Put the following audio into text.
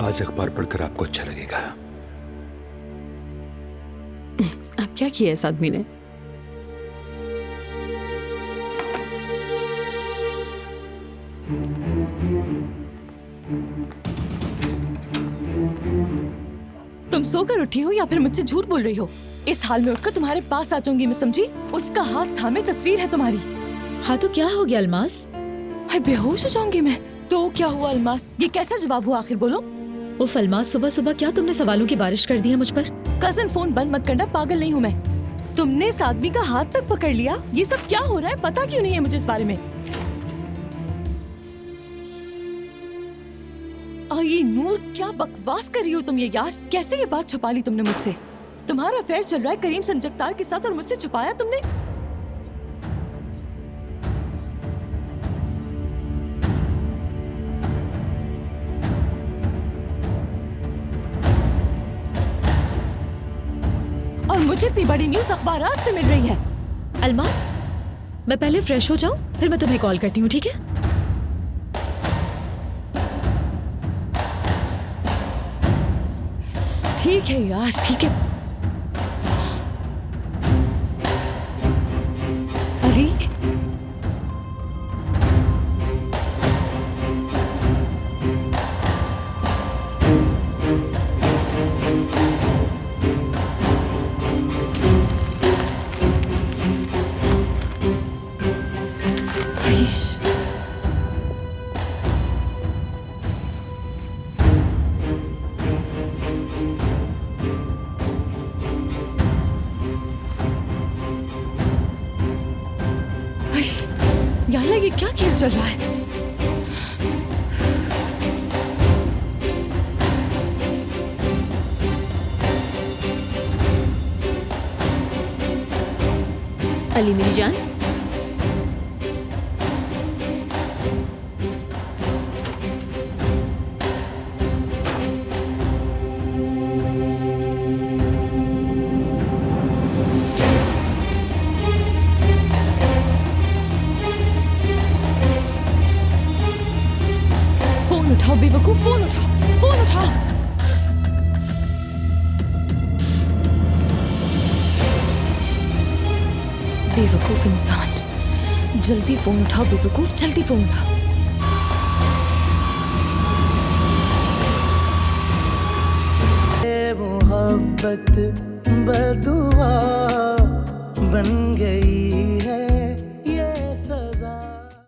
आज अखबार पढ़कर आपको अच्छा लगेगा। अब क्या किया इस आदमी ने? तुम सोकर उठी हो या फिर मुझसे झूठ बोल रही हो? इस हाल में उठकर तुम्हारे पास आ जाऊंगी मैं, समझी? उसका हाथ थामे तस्वीर है तुम्हारी। हाँ तो क्या हो गया अलमास? हाय, बेहोश हो जाऊंगी मैं। तो क्या हुआ अलमास? ये कैसा जवाब हुआ आखिर, बोलो। उफ अलमास, सुबह सुबह क्या तुमने सवालों की बारिश कर दी है मुझ पर? कजन, फोन बंद मत करना, पागल नहीं हूँ मैं। तुमने इस आदमी का हाथ तक पकड़ लिया। ये सब क्या हो रहा है? पता क्यों नहीं है मुझे इस बारे में? ये नूर, क्या बकवास कर रही हो तुम ये यार? कैसे ये बात छुपा ली तुमने मुझसे? तुम्हारा अफेयर चल रहा है करीम संजक्तार के साथ और मुझसे छुपाया तुमने? और मुझे इतनी बड़ी न्यूज़ अखबारात से मिल रही है। अलमास, मैं पहले फ्रेश हो जाऊं, फिर मैं तुम्हें कॉल करती हूँ, ठीक है? ठीक है यार, ठीक है। अली, यार ये क्या खेल चल रहा है? अली मेरी जान, फोन उठाओ बेवकूफ, फोन उठाओ, फोन उठाओ। बेवकूफ इंसान, जल्दी फोन उठाओ बेवकूफ, जल्दी फोन उठाओ। मोहब्बत बदुआ बन गई है।